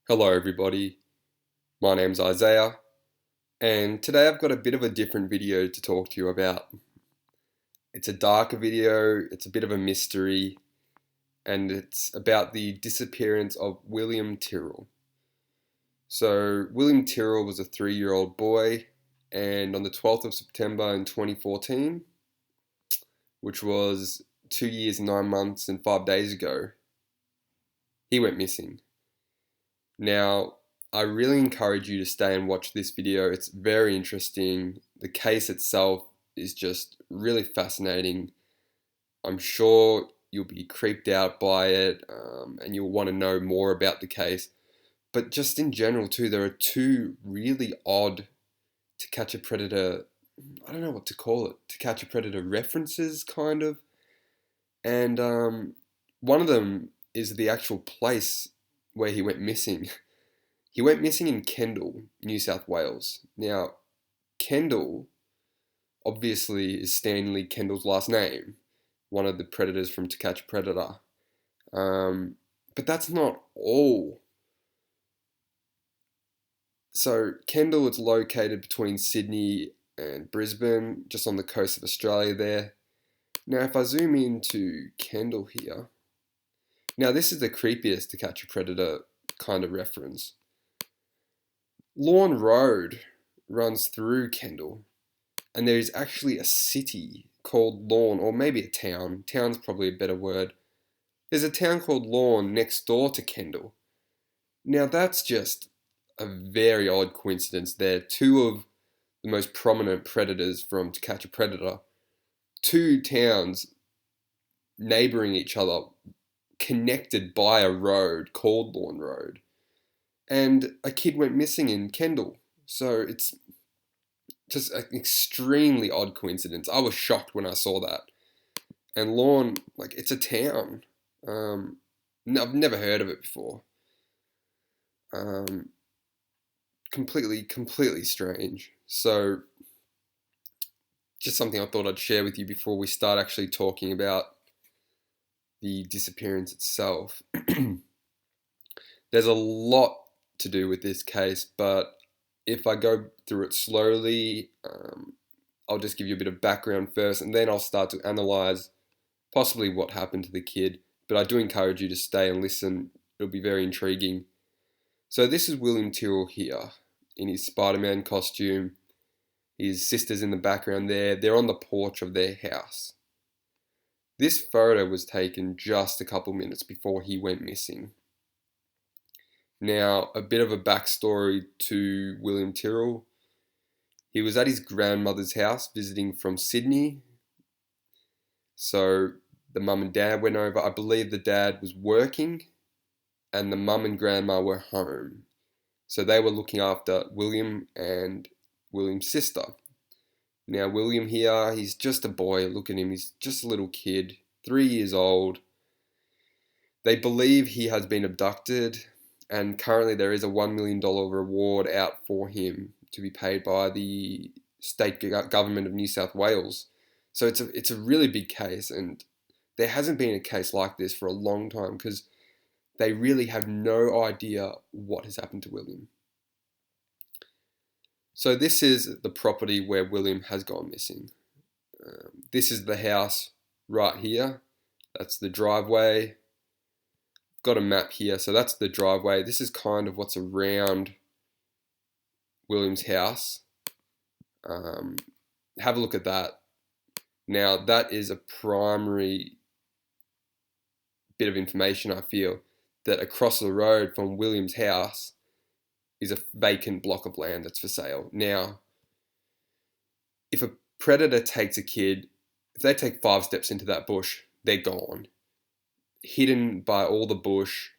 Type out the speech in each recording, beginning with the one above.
Hello, everybody. My name's Isaiah, and today I've got a bit of a different video to talk to you about. It's a darker video, it's a bit of a mystery, and it's about the disappearance of William Tyrrell. So, William Tyrrell was a 3-year-old boy, and on the 12th of September in 2014, which was 2 years, 9 months, and 5 days ago, he went missing. Now, I really encourage you to stay and watch this video. It's very interesting. The case itself is just really fascinating. I'm sure you'll be creeped out by it, and you'll want to know more about the case. But just in general too, there are two really odd To Catch a Predator, I don't know what to call it, To Catch a Predator references, kind of. And one of them is the actual place where he went missing. He went missing in Kendall, New South Wales. Now, Kendall obviously is Stanley Kendall's last name, one of the predators from To Catch a Predator. But that's not all. So, Kendall is located between Sydney and Brisbane, just on the coast of Australia there. Now, if I zoom into Kendall here, now this is the creepiest To Catch a Predator kind of reference. Lawn Road runs through Kendall, and there is actually a city called Lawn, or maybe a town. Town's probably a better word. There's a town called Lawn next door to Kendall. Now that's just a very odd coincidence there. Two of the most prominent predators from To Catch a Predator, two towns neighbouring each other, connected by a road called Lawn Road. And a kid went missing in Kendall. So it's just an extremely odd coincidence. I was shocked when I saw that. And Lawn, like, it's a town. I've never heard of it before. Completely strange. So, just something I thought I'd share with you before we start actually talking about the disappearance itself. There's a lot to do with this case, but if I go through it slowly, I'll just give you a bit of background first, and then I'll start to analyze possibly what happened to the kid. But I do encourage you to stay and listen. It'll be very intriguing. So this is William Tyrrell here in his Spider-Man costume. His sister's in the background there. They're on the porch of their house. This photo was taken just a couple minutes before he went missing. Now, a bit of a backstory to William Tyrrell. He was at his grandmother's house visiting from Sydney. So the mum and dad went over. I believe the dad was working and the mum and grandma were home. So they were looking after William and William's sister. Now, William here, he's just a boy. Look at him. He's just a little kid, 3 years old. They believe he has been abducted, and currently there is a $1 million reward out for him to be paid by the state government of New South Wales. So it's a really big case, and there hasn't been a case like this for a long time because they really have no idea what has happened to William. So this is the property where William has gone missing. This is the house right here. That's the driveway. Got a map here, so that's the driveway. This is kind of what's around William's house. Have a look at that. Now, that is a primary bit of information, I feel, that across the road from William's house is a vacant block of land that's for sale. Now, if a predator takes a kid, if they take 5 steps into that bush, they're gone. Hidden by all the bush.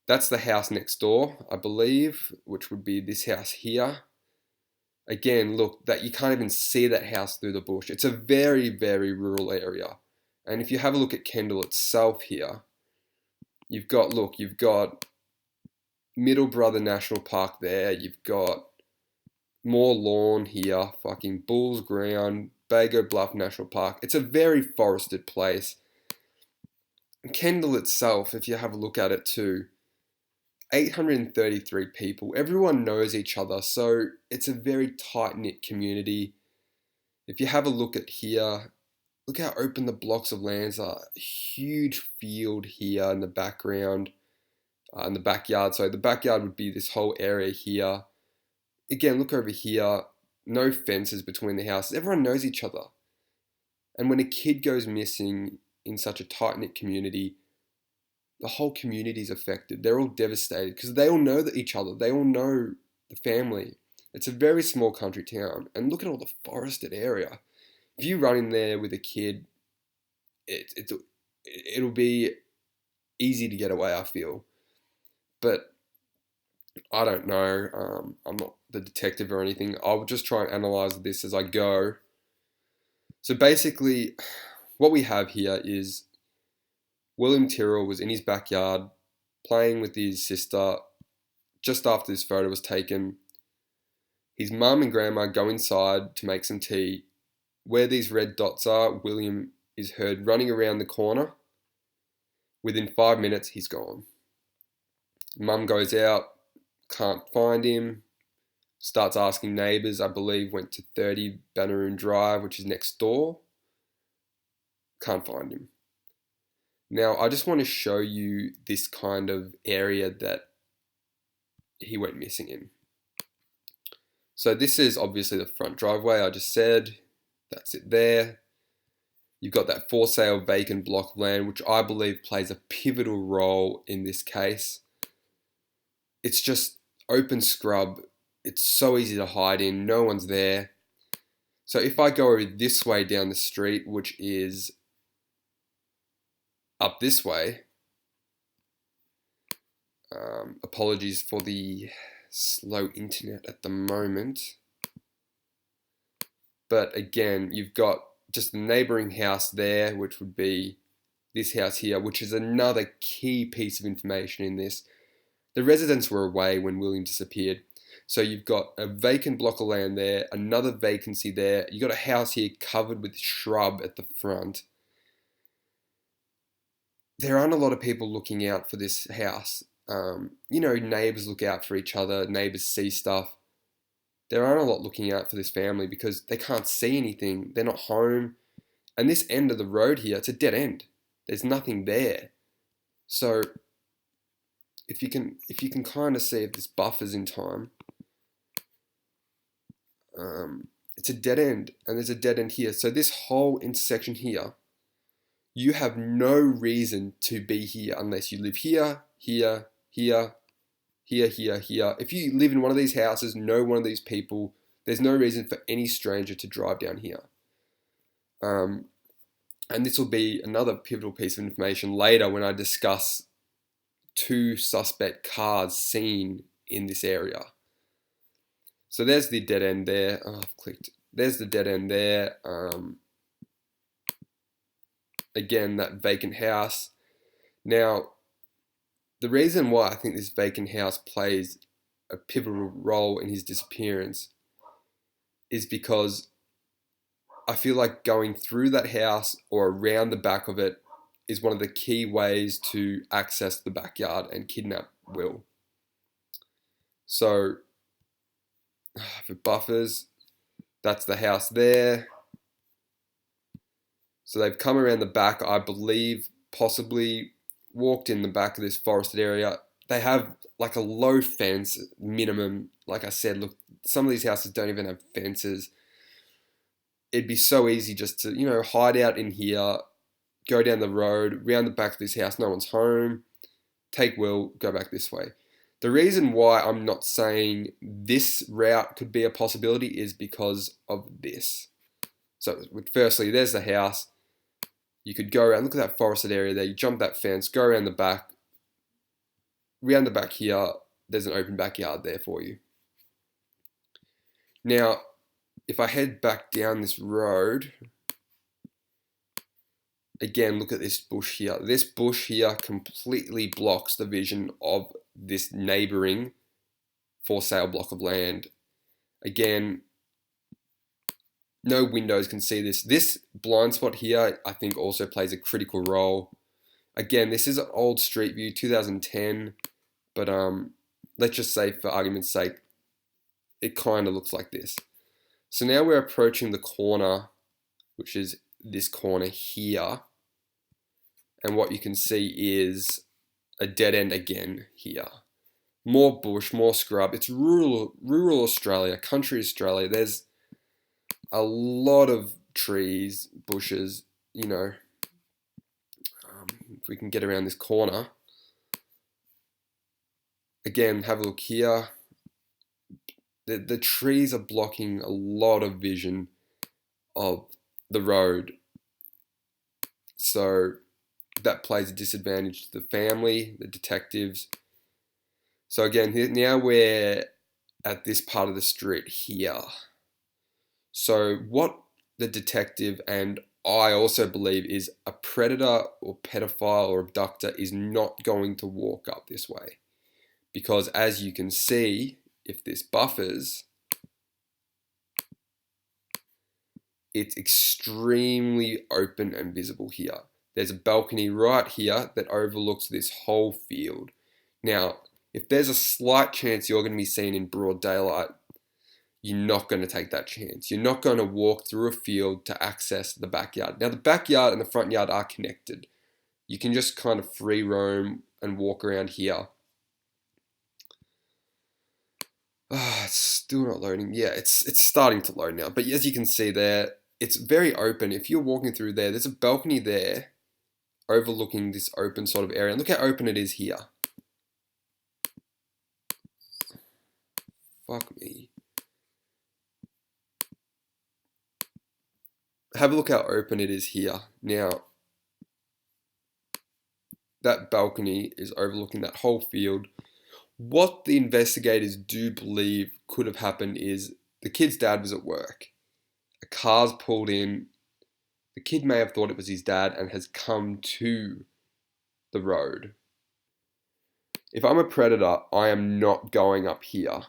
That's the house next door, I believe, which would be this house here. Again, look, that you can't even see that house through the bush. It's a very, very rural area. And if you have a look at Kendall itself here, you've got Middle Brother National Park there. You've got more lawn here, fucking Bulls Ground, Bago Bluff National Park. It's a very forested place. Kendall itself, if you have a look at it too, 833 people. Everyone knows each other, so it's a very tight-knit community. If you have a look at here, look how open the blocks of lands are. A huge field here in the background, in the backyard. So the backyard would be this whole area here. Again, look over here. No fences between the houses. Everyone knows each other. And when a kid goes missing in such a tight-knit community, the whole community is affected. They're all devastated because they all know each other. They all know the family. It's a very small country town. And look at all the forested area. If you run in there with a kid, it'll be easy to get away, I feel. But I don't know. I'm not the detective or anything. I'll just try and analyze this as I go. So basically, what we have here is William Tyrrell was in his backyard playing with his sister just after this photo was taken. His mum and grandma go inside to make some tea. Where these red dots are, William is heard running around the corner. Within 5 minutes, he's gone. Mum goes out, can't find him, starts asking neighbours. I believe went to 30 Banneroon Drive, which is next door. Can't find him. Now, I just want to show you this kind of area that he went missing in. So this is obviously the front driveway I just said. That's it there. You've got that for sale vacant block of land, which I believe plays a pivotal role in this case. It's just open scrub. It's so easy to hide in. No one's there. So if I go over this way down the street, which is up this way, apologies for the slow internet at the moment, but again, you've got just the neighboring house there, which would be this house here, which is another key piece of information in this. The residents were away when William disappeared. So you've got a vacant block of land there, another vacancy there. You've got a house here covered with shrub at the front. There aren't a lot of people looking out for this house. Neighbours look out for each other, neighbours see stuff. There aren't a lot looking out for this family because they can't see anything. They're not home. And this end of the road here, it's a dead end. There's nothing there. So if you can kind of see if this buffers in time, it's a dead end, and there's a dead end here. So this whole intersection here, you have no reason to be here unless you live here, here, here, here, here, here. If you live in one of these houses, know one of these people, there's no reason for any stranger to drive down here. And this will be another pivotal piece of information later when I discuss 2 suspect cars seen in this area. So there's the dead end there. Oh, I've clicked. There's the dead end there. Again, that vacant house. Now, the reason why I think this vacant house plays a pivotal role in his disappearance is because I feel like going through that house or around the back of it is one of the key ways to access the backyard and kidnap Will. So, for buffers, that's the house there. So they've come around the back, I believe, possibly walked in the back of this forested area. They have like a low fence minimum. Like I said, look, some of these houses don't even have fences. It'd be so easy just to, hide out in here, go down the road, round the back of this house, no one's home, take Will, go back this way. The reason why I'm not saying this route could be a possibility is because of this. So firstly, there's the house. You could go around, look at that forested area there, you jump that fence, go around the back. Round the back here, there's an open backyard there for you. Now, if I head back down this road, again, look at this bush here. This bush here completely blocks the vision of this neighbouring for sale block of land. Again, no windows can see this. This blind spot here, I think, also plays a critical role. Again, this is an old street view, 2010, But let's just say, for argument's sake, it kind of looks like this. So now we're approaching the corner, which is this corner here. And what you can see is a dead end again here. More bush, more scrub. It's rural Australia, country Australia. There's a lot of trees, bushes, you know. If we can get around this corner. Again, have a look here. The trees are blocking a lot of vision of the road. So that plays a disadvantage to the family, the detectives. So again, now we're at this part of the street here. So what the detective and I also believe is a predator or pedophile or abductor is not going to walk up this way. Because as you can see, if this buffers, it's extremely open and visible here. There's a balcony right here that overlooks this whole field. Now, if there's a slight chance you're going to be seen in broad daylight, you're not going to take that chance. You're not going to walk through a field to access the backyard. Now, the backyard and the front yard are connected. You can just kind of free roam and walk around here. It's still not loading. Yeah, it's starting to load now. But as you can see there, it's very open. If you're walking through there, there's a balcony there overlooking this open sort of area. And look how open it is here. Fuck me. Have a look how open it is here. Now, that balcony is overlooking that whole field. What the investigators do believe could have happened is the kid's dad was at work. A car's pulled in. The kid may have thought it was his dad and has come to the road. If I'm a predator, I am not going up here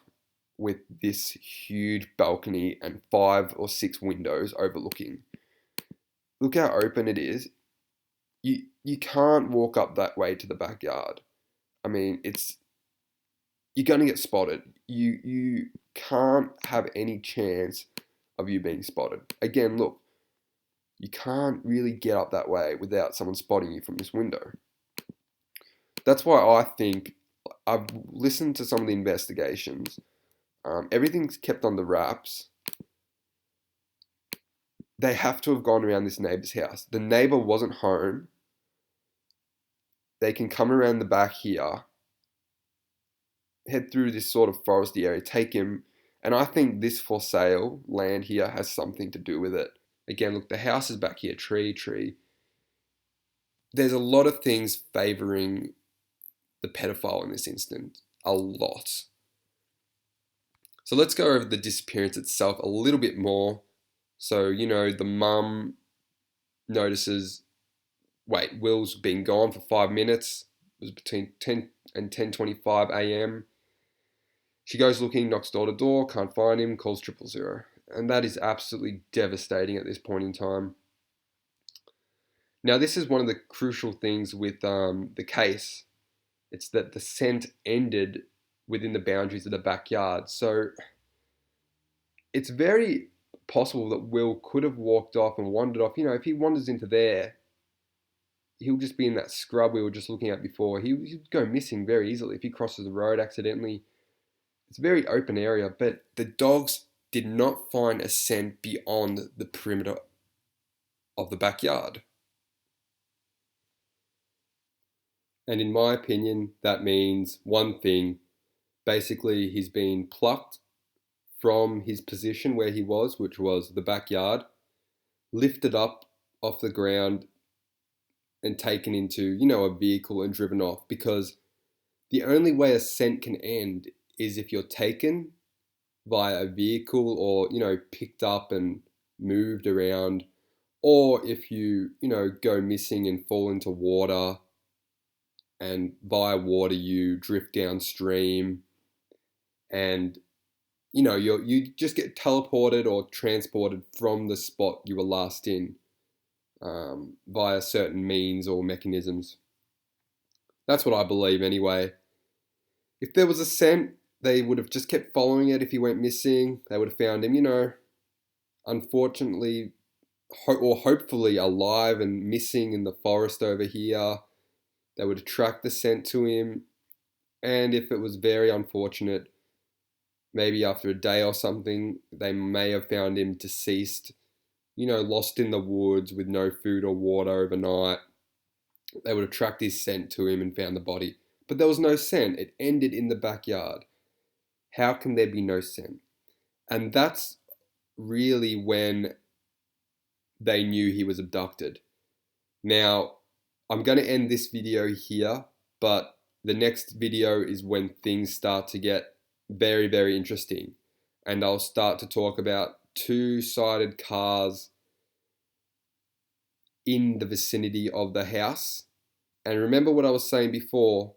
with this huge balcony and 5 or 6 windows overlooking. Look how open it is. You can't walk up that way to the backyard. I mean, you're going to get spotted. You can't have any chance of you being spotted. Again, look, you can't really get up that way without someone spotting you from this window. That's why I think I've listened to some of the investigations. Everything's kept under wraps. They have to have gone around this neighbor's house. The neighbor wasn't home. They can come around the back here, head through this sort of foresty area, take him, and I think this for sale land here has something to do with it. Again, look, the house is back here, tree. There's a lot of things favoring the pedophile in this instance, a lot. So let's go over the disappearance itself a little bit more. So, you know, the mum notices, wait, Will's been gone for 5 minutes. It was between 10 and 10:25 a.m. She goes looking, knocks door to door, can't find him, calls 000. And that is absolutely devastating at this point in time. Now, this is one of the crucial things with the case. It's that the scent ended within the boundaries of the backyard. So it's very possible that Will could have walked off and wandered off. You know, if he wanders into there, he'll just be in that scrub we were just looking at before. He'll go missing very easily if he crosses the road accidentally. It's a very open area, but the dogs did not find a scent beyond the perimeter of the backyard. And in my opinion, that means one thing. Basically, he's been plucked from his position where he was, which was the backyard, lifted up off the ground and taken into, you know, a vehicle and driven off, because the only way a scent can end is if you're taken via a vehicle or, you know, picked up and moved around, or if you know, go missing and fall into water, and via water you drift downstream and, you know, you just get teleported or transported from the spot you were last in via certain means or mechanisms. That's what I believe anyway. If there was a scent, they would have just kept following it. If he went missing, they would have found him, unfortunately, or hopefully alive and missing in the forest over here. They would have tracked the scent to him. And if it was very unfortunate, maybe after a day or something, they may have found him deceased, lost in the woods with no food or water overnight. They would have tracked his scent to him and found the body. But there was no scent. It ended in the backyard. How can there be no scent? And that's really when they knew he was abducted. Now, I'm going to end this video here, but the next video is when things start to get very, very interesting. And I'll start to talk about two-sided cars in the vicinity of the house. And remember what I was saying before,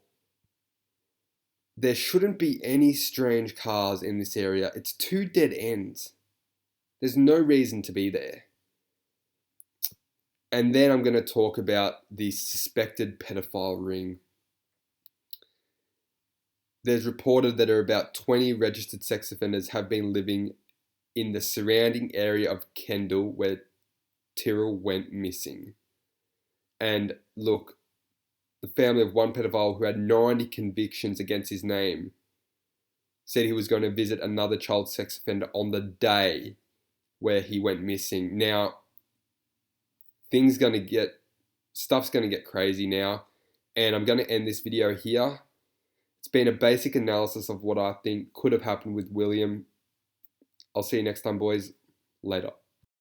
there shouldn't be any strange cars in this area. It's two dead ends. There's no reason to be there. And then I'm going to talk about the suspected pedophile ring. There's reported that about 20 registered sex offenders have been living in the surrounding area of Kendall where Tyrrell went missing. And look, the family of one pedophile who had 90 convictions against his name said he was going to visit another child sex offender on the day where he went missing. Now, stuff's going to get crazy now, and I'm going to end this video here. It's been a basic analysis of what I think could have happened with William. I'll see you next time, boys. Later.